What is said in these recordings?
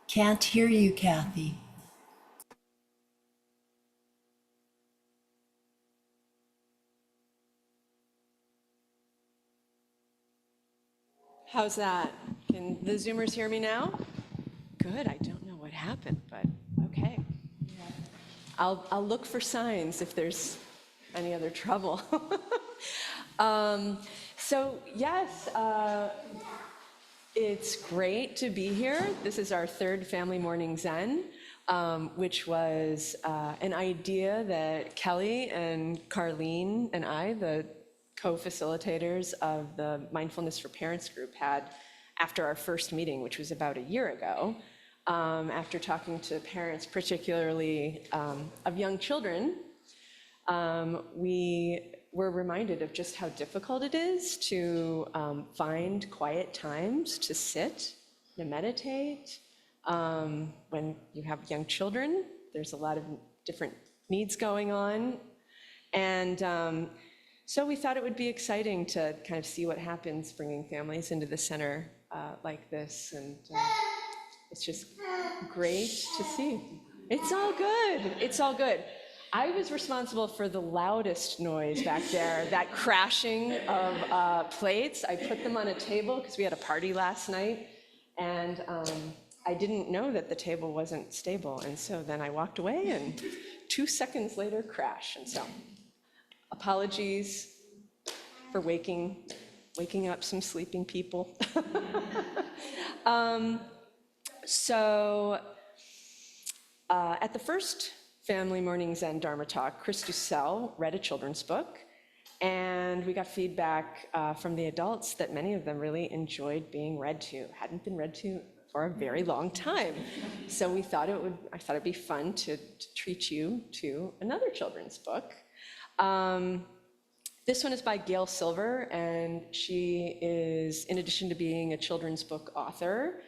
Can't hear you, Kathy. How's that? Can the Zoomers hear me now? Good, I don't know what happened, but okay. I'll look for signs if there's any other trouble. So yes, it's great to be here. This is our third Family Morning Zen, which was an idea that Kelly and Carlene and I, the co-facilitators of the Mindfulness for Parents group, had after our first meeting, which was about a year ago, after talking to parents, particularly of young children. We were reminded of just how difficult it is to find quiet times to sit, to meditate. When you have young children, there's a lot of different needs going on. And so we thought it would be exciting to kind of see what happens bringing families into the center like this. And it's just great to see. It's all good. It's all good. I was responsible for the loudest noise back there, that crashing of plates. I put them on a table because we had a party last night, and I didn't know that the table wasn't stable. And so then I walked away, and 2 seconds later, crash. And so apologies for waking up some sleeping people. So at the first Family Morning Zen Dharma talk, Chris Dussel read a children's book, and we got feedback from the adults that many of them really enjoyed being read to, hadn't been read to for a very long time. So I thought it'd be fun to treat you to another children's book. This one is by Gail Silver, and she is, in addition to being a children's book author,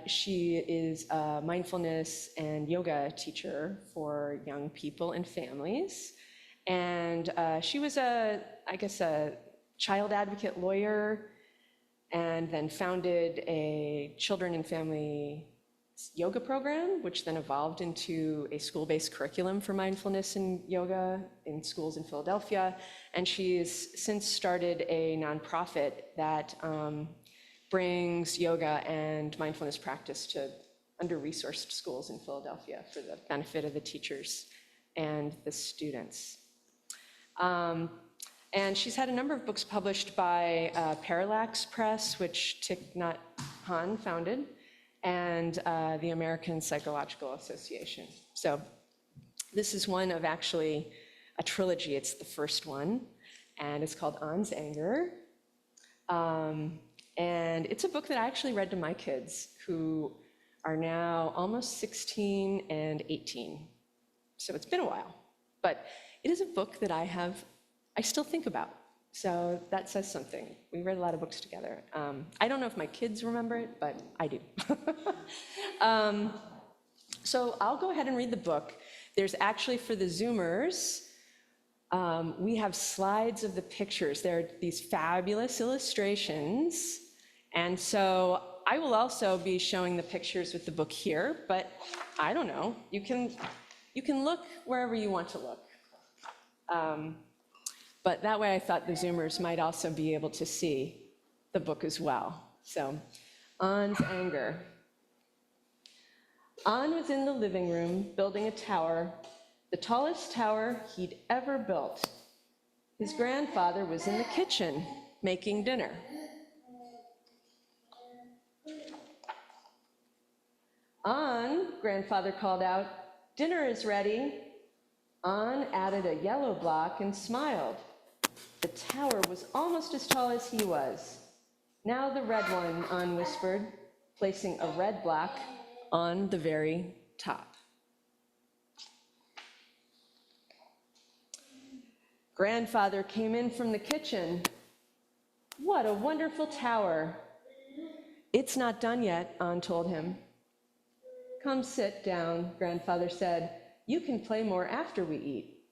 she is a mindfulness and yoga teacher for young people and families. And she was a child advocate lawyer, and then founded a children and family yoga program, which then evolved into a school-based curriculum for mindfulness and yoga in schools in Philadelphia. And she's since started a nonprofit that brings yoga and mindfulness practice to under-resourced schools in Philadelphia for the benefit of the teachers and the students. And she's had a number of books published by Parallax Press, which Thich Nhat Hanh founded, and the American Psychological Association. So this is one of actually a trilogy. It's the first one, and it's called On's Anger. And it's a book that I actually read to my kids, who are now almost 16 and 18. So it's been a while, but it is a book that I still think about. So that says something. We read a lot of books together. I don't know if my kids remember it, but I do. So I'll go ahead and read the book. There's actually, for the Zoomers, we have slides of the pictures. There are these fabulous illustrations. And so I will also be showing the pictures with the book here, but I don't know. You can look wherever you want to look. But that way I thought the Zoomers might also be able to see the book as well. So, On's Anger. On was in the living room building a tower, the tallest tower he'd ever built. His grandfather was in the kitchen making dinner. On, grandfather called out, "Dinner is ready." On added a yellow block and smiled. The tower was almost as tall as he was. "Now the red one," On whispered, placing a red block on the very top. Grandfather came in from the kitchen. "What a wonderful tower." "It's not done yet," On told him. "Come sit down," grandfather said. "You can play more after we eat."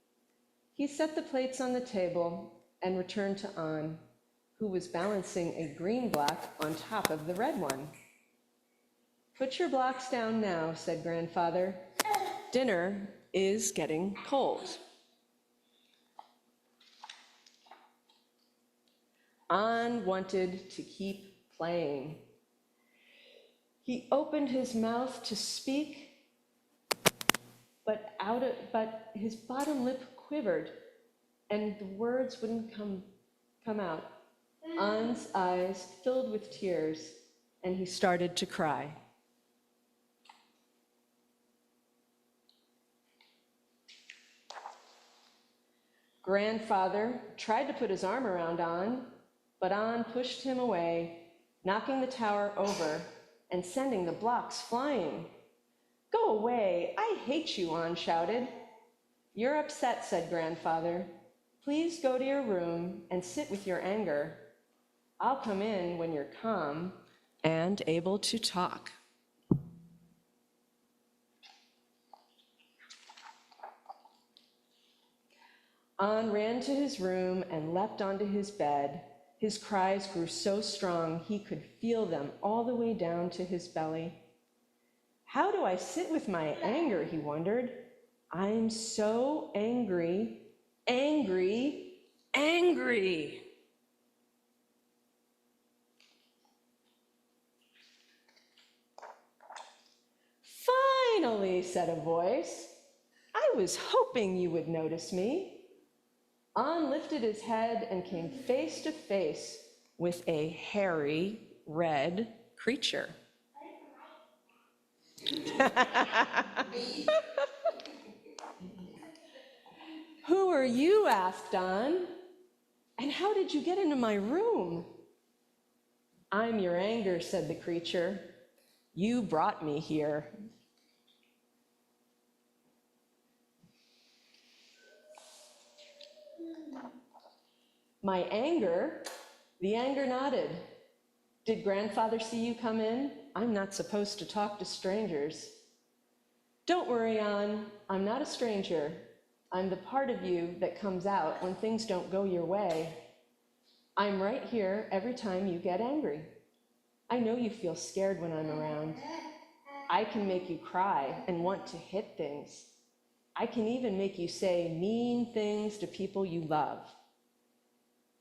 He set the plates on the table and returned to On, who was balancing a green block on top of the red one. Put your blocks down now, said Grandfather. Dinner is getting cold. An wanted to keep playing. He opened his mouth to speak, but his bottom lip quivered, and the words wouldn't come out. An's eyes filled with tears, and he started to cry. Grandfather tried to put his arm around An, but An pushed him away, knocking the tower over and sending the blocks flying. Go away, I hate you, An shouted. You're upset, said Grandfather. Please go to your room and sit with your anger. I'll come in when you're calm and able to talk. An ran to his room and leapt onto his bed. His cries grew so strong he could feel them all the way down to his belly. How do I sit with my anger, he wondered. I'm so angry, angry, angry. Finally, said a voice. I was hoping you would notice me. An lifted his head and came face to face with a hairy, red creature. Who are you? Asked An. And how did you get into my room? I'm your anger, said the creature. You brought me here. My anger? The anger nodded. Did Grandfather see you come in? I'm not supposed to talk to strangers. Don't worry, An. I'm not a stranger. I'm the part of you that comes out when things don't go your way. I'm right here every time you get angry. I know you feel scared when I'm around. I can make you cry and want to hit things. I can even make you say mean things to people you love.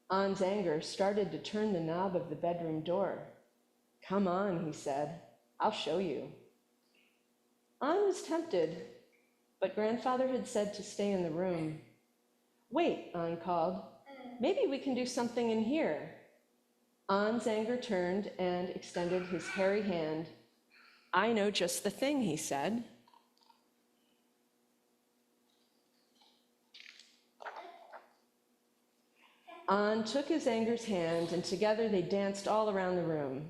An's anger started to turn the knob of the bedroom door. Come on, he said. I'll show you. An was tempted, but Grandfather had said to stay in the room. Wait, An called. Maybe we can do something in here. An's anger turned and extended his hairy hand. I know just the thing, he said. An took his anger's hand, and together they danced all around the room.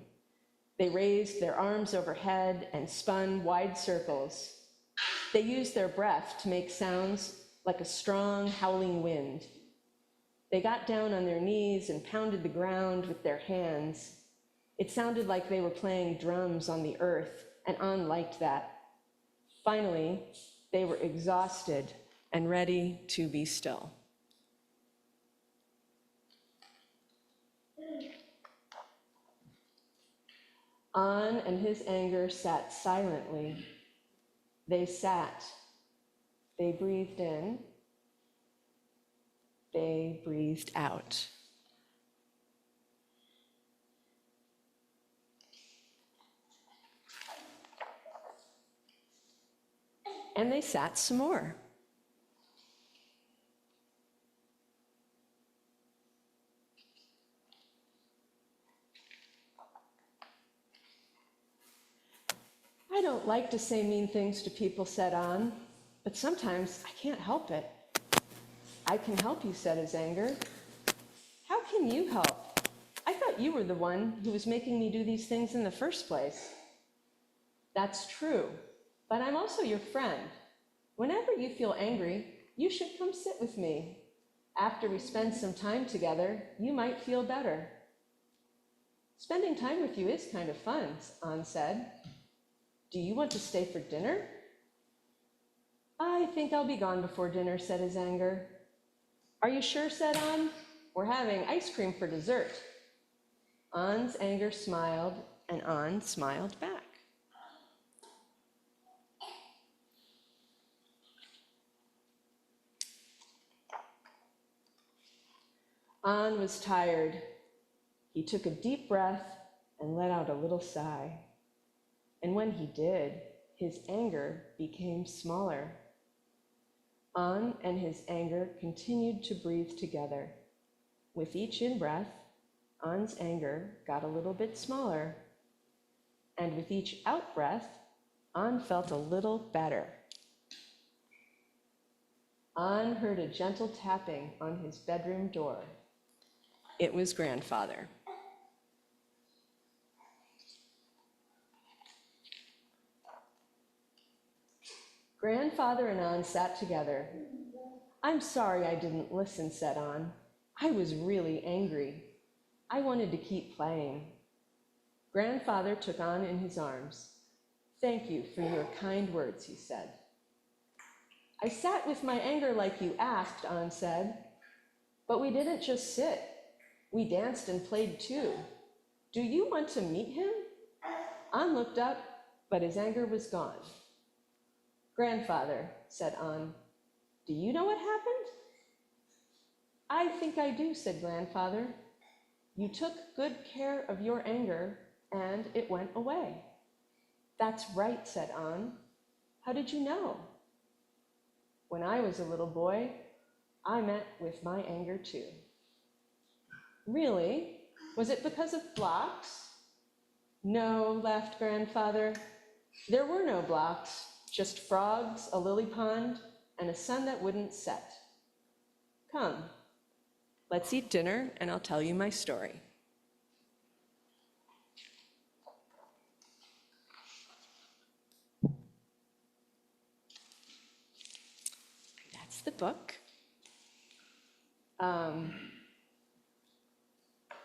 They raised their arms overhead and spun wide circles. They used their breath to make sounds like a strong, howling wind. They got down on their knees and pounded the ground with their hands. It sounded like they were playing drums on the earth, and An liked that. Finally, they were exhausted and ready to be still. An and his anger sat silently. They sat. They breathed in. They breathed out. And they sat some more. I don't like to say mean things to people, said An, but sometimes I can't help it. I can help you, said his anger. How can you help? I thought you were the one who was making me do these things in the first place. That's true, but I'm also your friend. Whenever you feel angry, you should come sit with me. After we spend some time together, you might feel better. Spending time with you is kind of fun, An said. Do you want to stay for dinner? I think I'll be gone before dinner, said his anger. Are you sure, said An? We're having ice cream for dessert. An's anger smiled, and An smiled back. An was tired. He took a deep breath and let out a little sigh. And when he did, his anger became smaller. An and his anger continued to breathe together. With each in-breath, An's anger got a little bit smaller. And with each out-breath, An felt a little better. An heard a gentle tapping on his bedroom door. It was grandfather. Grandfather and An sat together. "I'm sorry I didn't listen," said An. "I was really angry. I wanted to keep playing." Grandfather took An in his arms. "Thank you for your kind words," he said. "I sat with my anger like you asked," An said. "But we didn't just sit. We danced and played too. Do you want to meet him?" An looked up, but his anger was gone. "Grandfather," said An, "do you know what happened?" "I think I do," said Grandfather. "You took good care of your anger, and it went away." "That's right," said An. "How did you know?" "When I was a little boy, I met with my anger too." "Really? Was it because of blocks?" "No," laughed Grandfather. "There were no blocks, just frogs, a lily pond, and a sun that wouldn't set. Come, let's eat dinner, and I'll tell you my story." That's the book.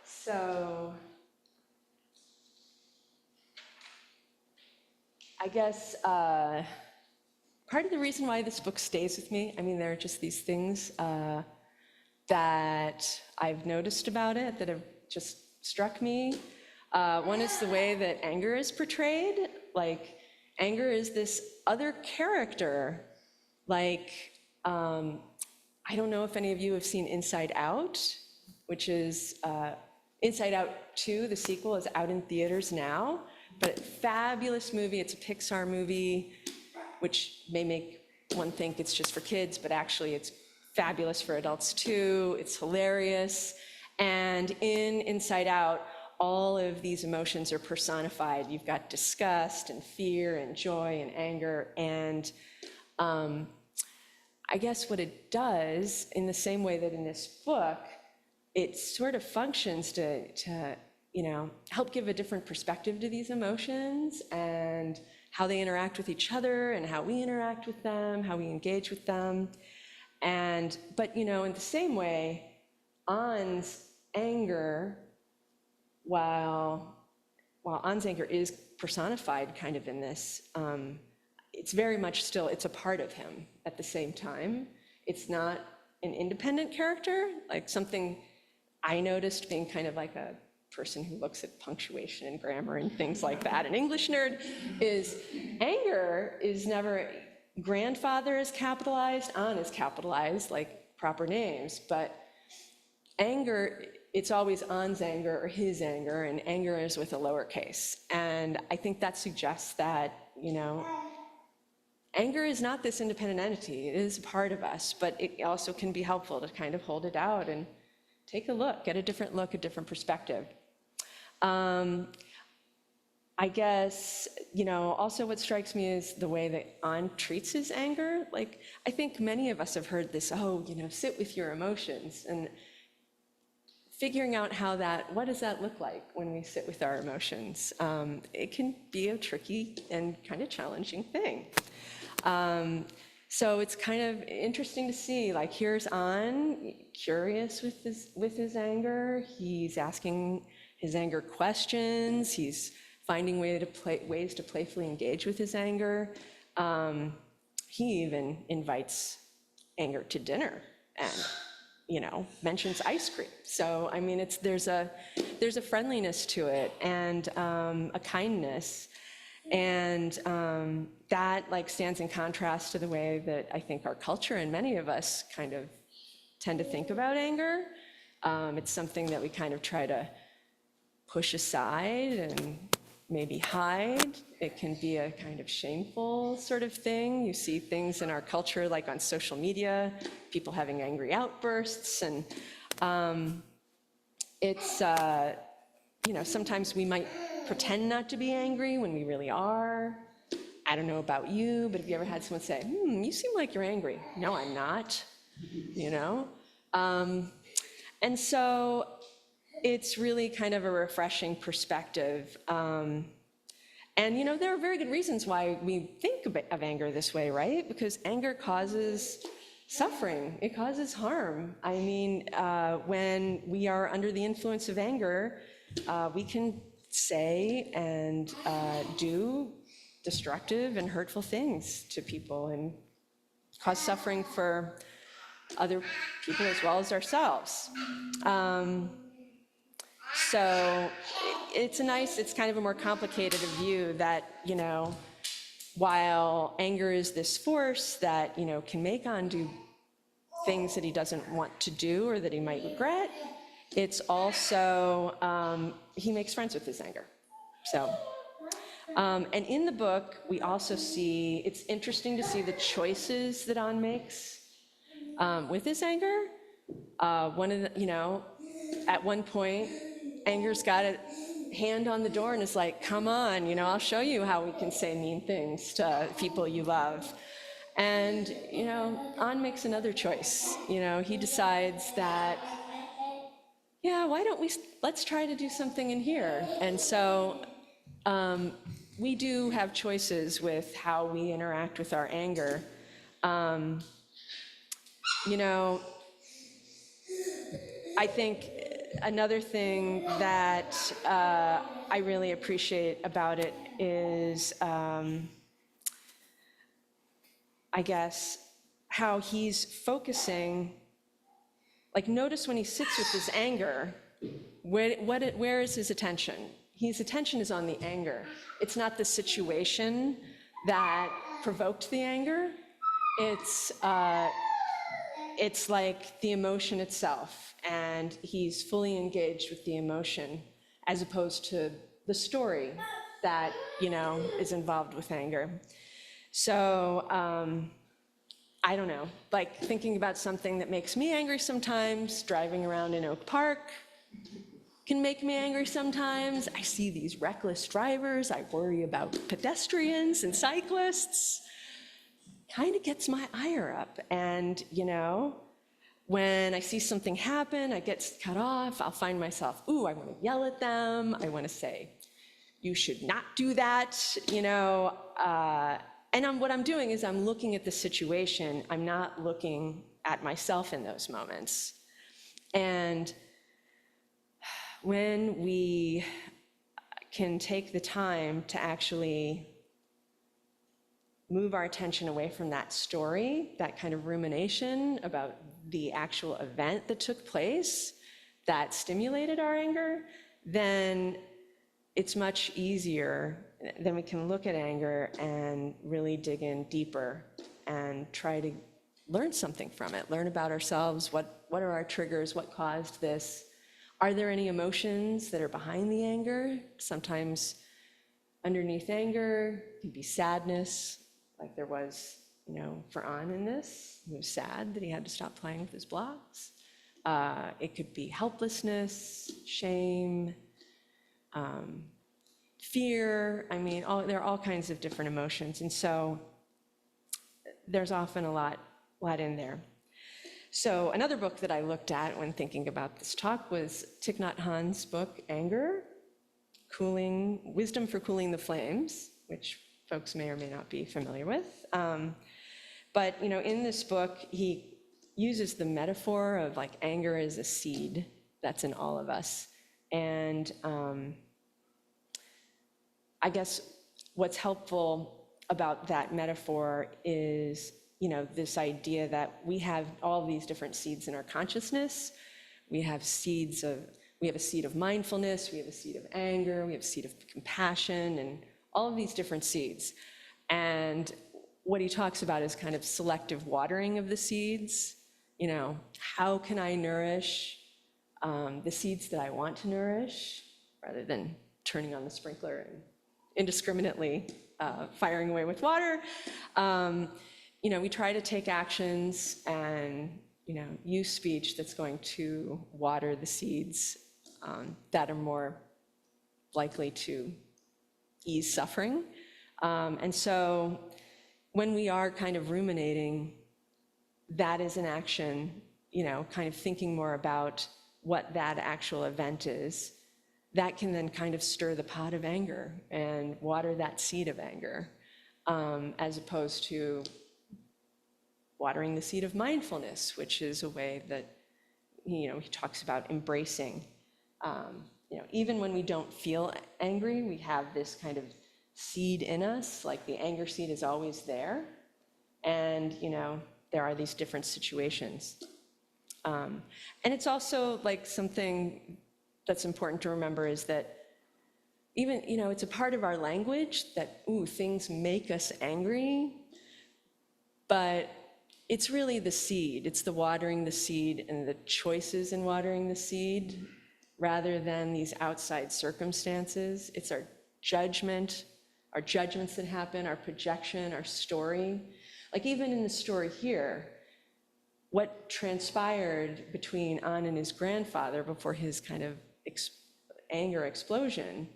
So I guess part of the reason why this book stays with me, I mean, there are just these things that I've noticed about it that have just struck me. One is the way that anger is portrayed. Like, anger is this other character. Like, I don't know if any of you have seen Inside Out, which is Inside Out 2, the sequel, is out in theaters now, but fabulous movie. It's a Pixar movie, which may make one think it's just for kids, but actually it's fabulous for adults too. It's hilarious. And in Inside Out, all of these emotions are personified. You've got disgust and fear and joy and anger. And I guess what it does, in the same way that in this book, it sort of functions to help give a different perspective to these emotions and how they interact with each other and how we interact with them, how we engage with them. But in the same way, An's anger, while An's anger is personified kind of in this, it's very much still, it's a part of him at the same time. It's not an independent character, like something I noticed being kind of like a person who looks at punctuation and grammar and things like that, an English nerd, is anger is never, grandfather is capitalized, An is capitalized, like proper names, but anger, it's always An's anger or his anger, and anger is with a lowercase. And I think that suggests that, anger is not this independent entity. It is a part of us, but it also can be helpful to kind of hold it out and take a look, get a different look, a different perspective. I guess, also what strikes me is the way that An treats his anger. Like, I think many of us have heard this, sit with your emotions, and figuring out what does that look like when we sit with our emotions? It can be a tricky and kind of challenging thing. So it's kind of interesting to see, like, here's An, curious with his anger. He's asking his anger questions. He's finding ways to playfully engage with his anger. He even invites anger to dinner and, mentions ice cream. So, I mean, there's a friendliness to it and a kindness. And that stands in contrast to the way that I think our culture and many of us kind of tend to think about anger. It's something that we kind of try to push aside and maybe hide. It can be a kind of shameful sort of thing. You see things in our culture, like on social media, people having angry outbursts, and it's, sometimes we might pretend not to be angry when we really are. I don't know about you, but have you ever had someone say, you seem like you're angry? No, I'm not, you know? And so it's really kind of a refreshing perspective. And there are very good reasons why we think of anger this way, right? Because anger causes suffering, it causes harm. I mean, when we are under the influence of anger, we can say and do destructive and hurtful things to people and cause suffering for other people as well as ourselves. So it's kind of a more complicated view that, while anger is this force that, can make On do things that he doesn't want to do or that he might regret, it's also, he makes friends with his anger. So, and in the book, we also see, it's interesting to see the choices that On makes with his anger. At one point, anger's got a hand on the door and is like, come on, I'll show you how we can say mean things to people you love. And, On makes another choice. He decides that, why don't let's try to do something in here. And so we do have choices with how we interact with our anger. I think another thing that I really appreciate about it is, I guess, how he's focusing, like notice when he sits with his anger, where is his attention? His attention is on the anger. It's not the situation that provoked the anger. It's like the emotion itself, and he's fully engaged with the emotion as opposed to the story that, is involved with anger. So, I don't know, like thinking about something that makes me angry sometimes, driving around in Oak Park can make me angry sometimes. I see these reckless drivers, I worry about pedestrians and cyclists. Kind of gets my ire up. And, when I see something happen, I get cut off, I'll find myself, I want to yell at them, I want to say, you should not do that, and what I'm doing is I'm looking at the situation, I'm not looking at myself in those moments. And when we can take the time to actually move our attention away from that story, that kind of rumination about the actual event that took place that stimulated our anger, then it's much easier. Then we can look at anger and really dig in deeper and try to learn something from it, learn about ourselves, what are our triggers, what caused this? Are there any emotions that are behind the anger? Sometimes underneath anger can be sadness, like there was, for On in this. He was sad that he had to stop playing with his blocks. It could be helplessness, shame, fear. I mean, there are all kinds of different emotions. And so there's often a lot in there. So another book that I looked at when thinking about this talk was Thich Nhat Hanh's book, Anger, Wisdom for Cooling the Flames, which folks may or may not be familiar with. But in this book, he uses the metaphor of like anger is a seed that's in all of us. And I guess what's helpful about that metaphor is, this idea that we have all these different seeds in our consciousness. We have a seed of mindfulness, we have a seed of anger, we have a seed of compassion, and all of these different seeds. And what he talks about is kind of selective watering of the seeds. How can I nourish the seeds that I want to nourish, rather than turning on the sprinkler and indiscriminately firing away with water. We try to take actions and use speech that's going to water the seeds that are more likely to ease suffering. And so when we are kind of ruminating, that is an action, kind of thinking more about what that actual event is, that can then kind of stir the pot of anger and water that seed of anger, as opposed to watering the seed of mindfulness, which is a way that, he talks about embracing. Even when we don't feel angry, we have this kind of seed in us, like the anger seed is always there. And, there are these different situations. And it's also like something that's important to remember is that even, it's a part of our language that, things make us angry, but it's really the seed. It's the watering the seed and the choices in watering the seed rather than these outside circumstances. It's our judgments that happen, our projection, our story. Like even in the story here, what transpired between An and his grandfather before his kind of anger explosion,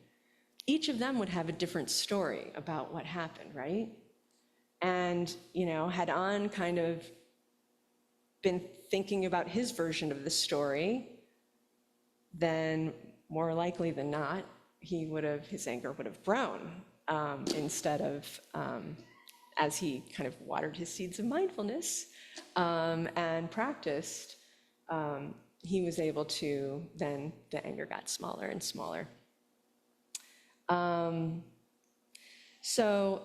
each of them would have a different story about what happened, right? And, had An kind of been thinking about his version of the story, then more likely than not, his anger would have grown instead of, as he kind of watered his seeds of mindfulness and practiced, he was able to, then the anger got smaller and smaller. So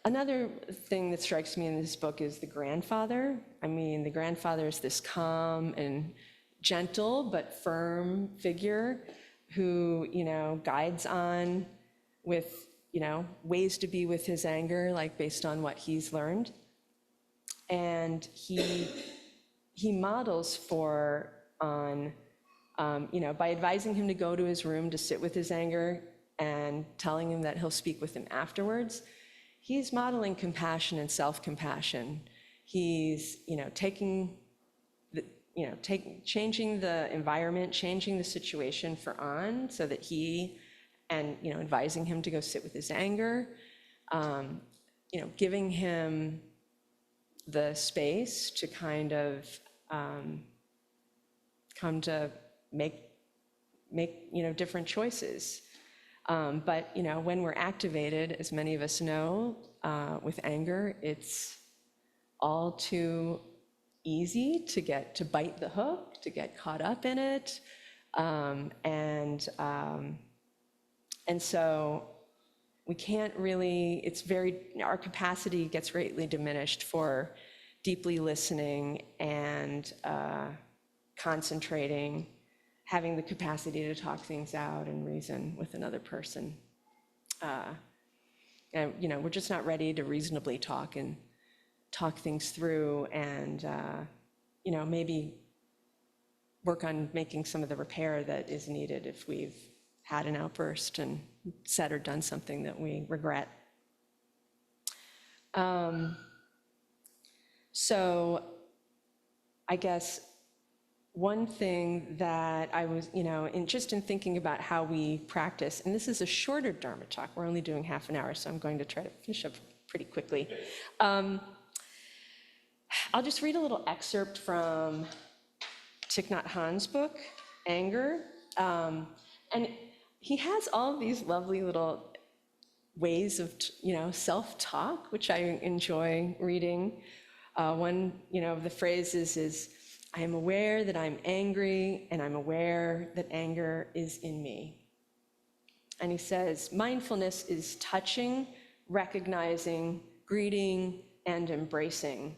another thing that strikes me in this book is the grandfather. I mean, the grandfather is this calm and gentle but firm figure who, guides on with, ways to be with his anger, like based on what he's learned. And he models for An, by advising him to go to his room to sit with his anger and telling him that he'll speak with him afterwards. He's modeling compassion and self-compassion. He's, changing the environment, changing the situation for An so that and advising him to go sit with his anger, giving him the space to kind of come to make different choices. But when we're activated, as many of us know, with anger, it's all too easy to bite the hook, to get caught up in it, and so we can't really. Our capacity gets greatly diminished for deeply listening and concentrating, having the capacity to talk things out and reason with another person. And we're just not ready to reasonably talk things through and maybe work on making some of the repair that is needed if we've had an outburst and said or done something that we regret. So I guess one thing that I was, in thinking about how we practice, and this is a shorter Dharma talk, we're only doing half an hour, so I'm going to try to finish up pretty quickly. I'll just read a little excerpt from Thich Nhat Hanh's book, Anger. And he has all of these lovely little ways of, self-talk, which I enjoy reading. One, of the phrases is, I am aware that I'm angry, and I'm aware that anger is in me. And he says, mindfulness is touching, recognizing, greeting, and embracing.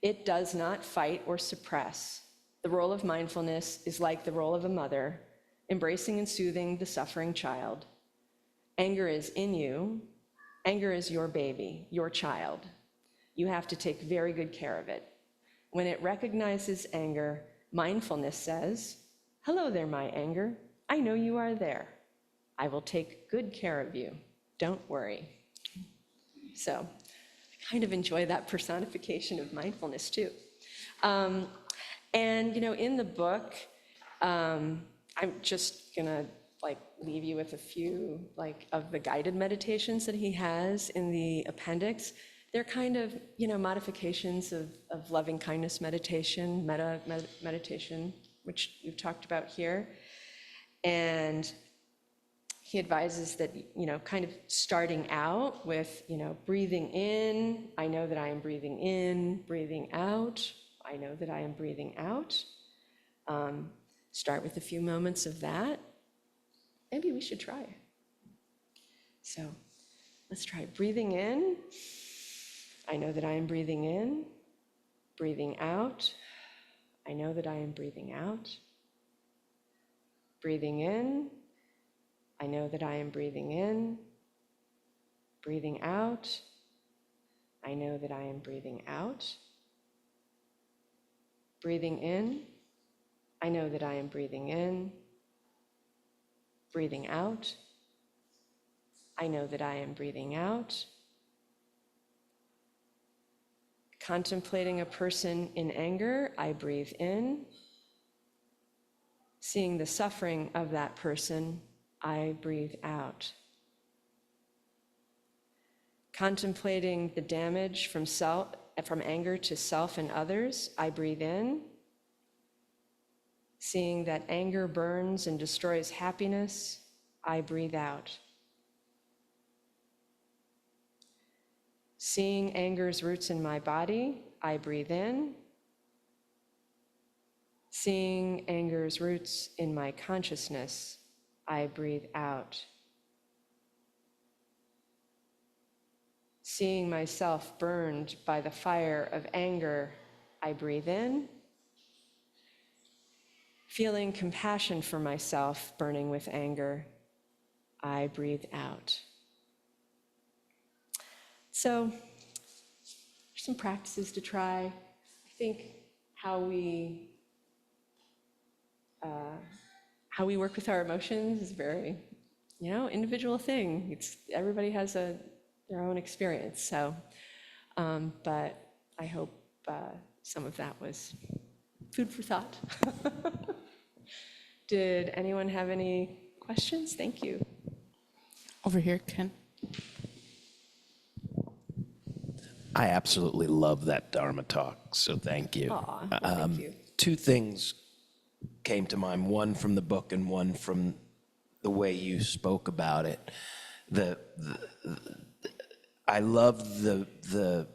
It does not fight or suppress. The role of mindfulness is like the role of a mother, embracing and soothing the suffering child. Anger is in you. Anger is your baby, your child. You have to take very good care of it. When it recognizes anger, mindfulness says, Hello there, my anger. I know you are there. I will take good care of you. Don't worry. So I kind of enjoy that personification of mindfulness too. And in the book, I'm just gonna leave you with a few of the guided meditations that he has in the appendix. They're kind of modifications of loving kindness meditation, meditation, which we've talked about here. And he advises that, kind of starting out with, breathing in, I know that I am breathing in, breathing out, I know that I am breathing out. Start with a few moments of that. Maybe we should try. So let's try breathing in. I know that I am breathing in, breathing out. I know that I am breathing out. Breathing in. I know that I am breathing in, breathing out. I know that I am breathing out. Breathing in. I know that I am breathing in, breathing out. I know that I am breathing out. Contemplating a person in anger, I breathe in. Seeing the suffering of that person, I breathe out. Contemplating the damage from anger to self and others, I breathe in. Seeing that anger burns and destroys happiness, I breathe out. Seeing anger's roots in my body, I breathe in. Seeing anger's roots in my consciousness, I breathe out. Seeing myself burned by the fire of anger, I breathe in. Feeling compassion for myself burning with anger, I breathe out. So, some practices to try. I think how we work with our emotions is very, individual thing. Everybody has their own experience. So, but I hope some of that was food for thought. Did anyone have any questions? Thank you. Over here, Ken. I absolutely love that Dharma talk, so thank you. Aw, well, thank you. Two things came to mind, one from the book and one from the way you spoke about it. I love the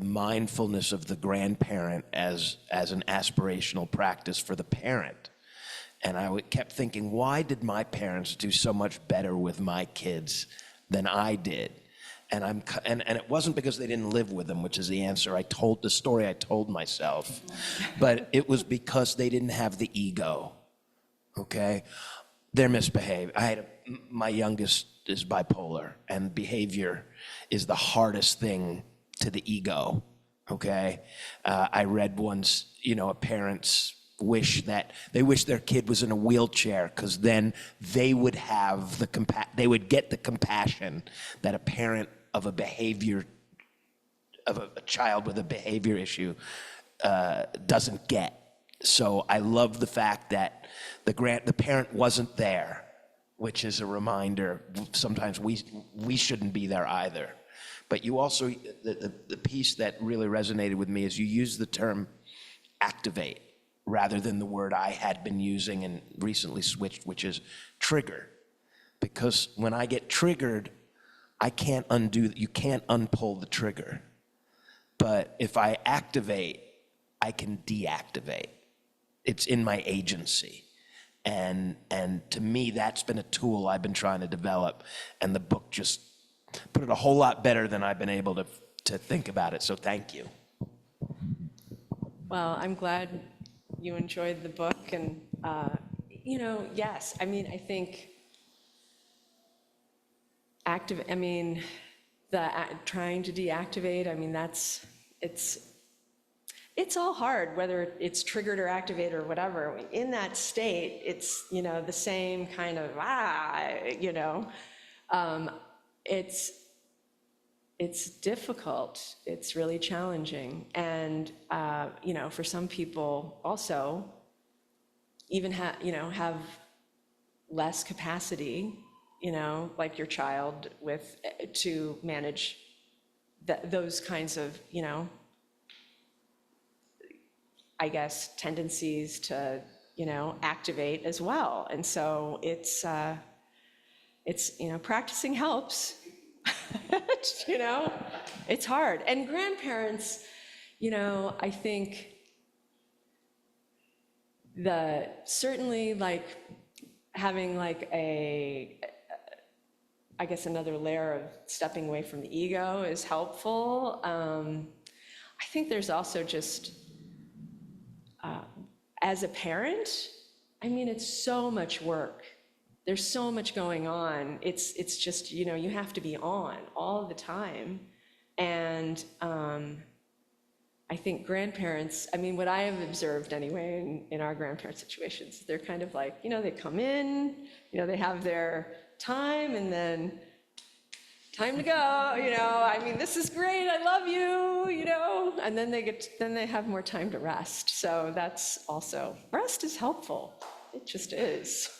mindfulness of the grandparent as an aspirational practice for the parent. And I kept thinking, why did my parents do so much better with my kids than I did? And it wasn't because they didn't live with them, which is the answer. I told the story I told myself, but it was because they didn't have the ego. Okay, they're misbehaved. My youngest is bipolar, and behavior is the hardest thing to the ego. Okay, I read once, a parent's wish their kid was in a wheelchair because then they would have they would get the compassion that a parent of a child with a behavior issue doesn't get. So I love the fact that the parent wasn't there, which is a reminder. Sometimes we shouldn't be there either. But you also, the piece that really resonated with me is you use the term activate rather than the word I had been using and recently switched, which is trigger. Because when I get triggered, you can't unpull the trigger. But if I activate, I can deactivate. It's in my agency. And to me, that's been a tool I've been trying to develop. And the book just put it a whole lot better than I've been able to think about it. So thank you. Well, I'm glad you enjoyed the book. And, yes, I think trying to deactivate, it's all hard, whether it's triggered or activated or whatever. In that state, it's, the same kind of, it's, it's difficult. It's really challenging. And, for some people also, even have less capacity, like your child to manage those kinds of, I guess, tendencies to, activate as well. And so it's, practicing helps. It's hard. And grandparents, I think certainly like having like I guess another layer of stepping away from the ego is helpful. I think there's also just, as a parent, I mean, it's so much work. There's so much going on. It's just, you have to be on all the time. And I think grandparents, I mean, what I have observed anyway in our grandparent situations, they're kind of like, they come in, they have their time and then time to go, I mean, this is great, I love you, and then they have more time to rest. So that's also, rest is helpful. It just is.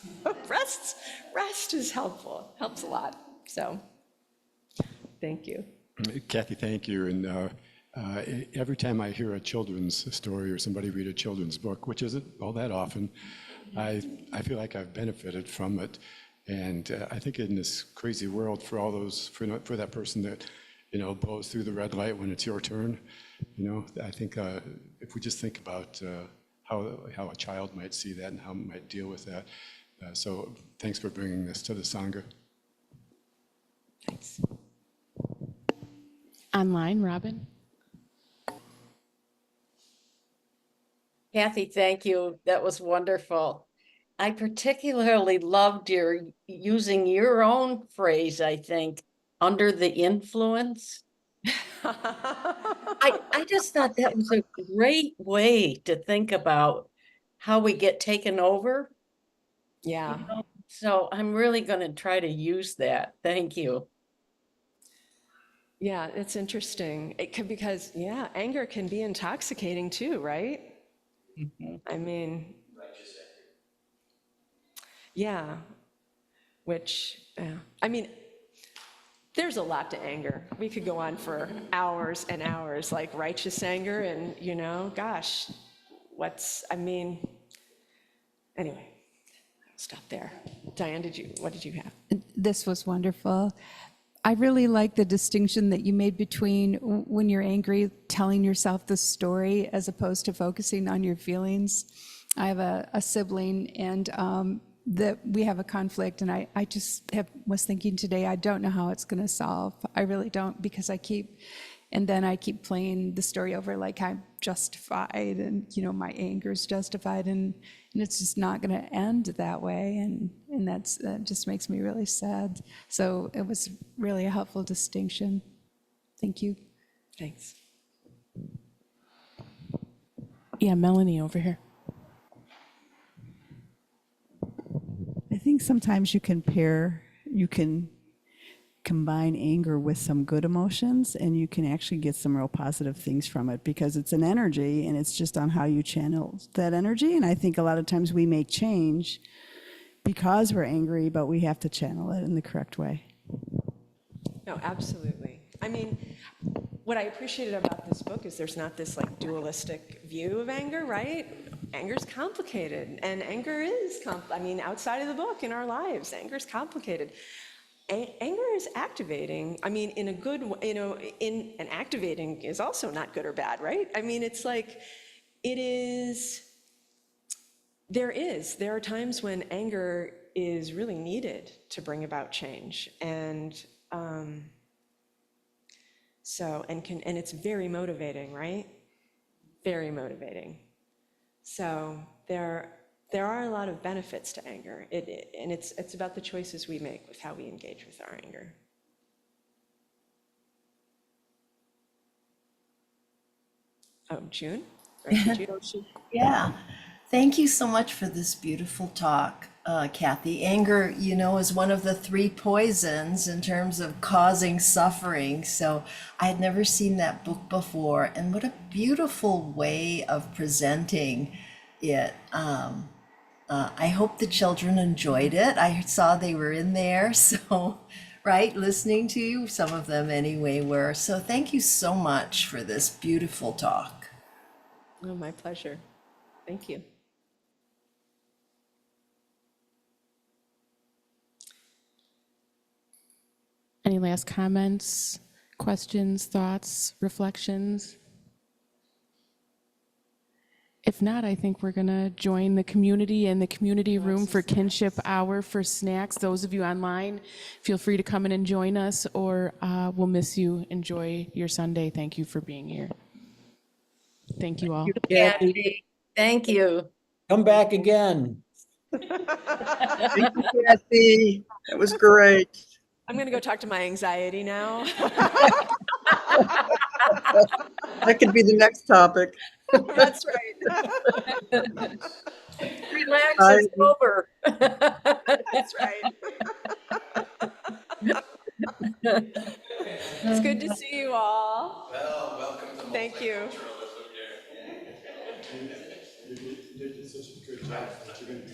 Rest is helpful, helps a lot. So, thank you. Kathy, thank you. And every time I hear a children's story or somebody read a children's book, which isn't all that often, I feel like I've benefited from it. And I think in this crazy world, for all those, for that person that, blows through the red light when it's your turn, I think if we just think about how a child might see that and how it might deal with that. So thanks for bringing this to the Sangha. Thanks. Online, Robin. Kathy, thank you. That was wonderful. I particularly loved your using your own phrase, I think, under the influence. I just thought that was a great way to think about how we get taken over. Yeah. So I'm really going to try to use that. Thank you. Yeah, it's interesting. Because, anger can be intoxicating too, right? I mean, yeah, I mean, there's a lot to anger. We could go on for hours and hours, like righteous anger and, gosh, anyway, I'll stop there. Diane, what did you have? This was wonderful. I really like the distinction that you made between when you're angry, telling yourself the story as opposed to focusing on your feelings. I have a sibling and that we have a conflict, and I just was thinking today, I don't know how it's going to solve. I really don't, because I keep playing the story over like I'm justified and, my anger is justified, and it's just not going to end that way. And that just makes me really sad. So it was really a helpful distinction. Thank you. Thanks. Yeah, Melanie over here. I think sometimes you can combine anger with some good emotions, and you can actually get some real positive things from it, because it's an energy and it's just on how you channel that energy. And I think a lot of times we make change because we're angry, but we have to channel it in the correct way. No, absolutely. I mean, what I appreciated about this book is there's not this like dualistic view of anger, right? Anger's complicated, and anger is, outside of the book in our lives, anger is complicated. Anger is activating. I mean, in a good way, and activating is also not good or bad, right? I mean, it's like, there are times when anger is really needed to bring about change. And and it's very motivating, right? Very motivating. So there are a lot of benefits to anger, and it's about the choices we make with how we engage with our anger. Oh, June? Yeah. Thank you so much for this beautiful talk, Kathy. Anger, is one of the three poisons in terms of causing suffering. So I had never seen that book before. And what a beautiful way of presenting it. I hope the children enjoyed it. I saw they were in there. So, right, listening to you, some of them anyway were. So thank you so much for this beautiful talk. Oh, my pleasure. Thank you. Any last comments, questions, thoughts, reflections? If not, I think we're going to join the community in the community room for Kinship Hour for snacks. Those of you online, feel free to come in and join us, or we'll miss you. Enjoy your Sunday. Thank you for being here. Thank you all. Kathy, thank you. Come back again. Thank you, Kathy. That was great. I'm going to go talk to my anxiety now. That could be the next topic. That's right. Relax, Bye. it's over. That's right. It's good to see you all. Well, welcome to Thank you. You did such a good job that you're going to be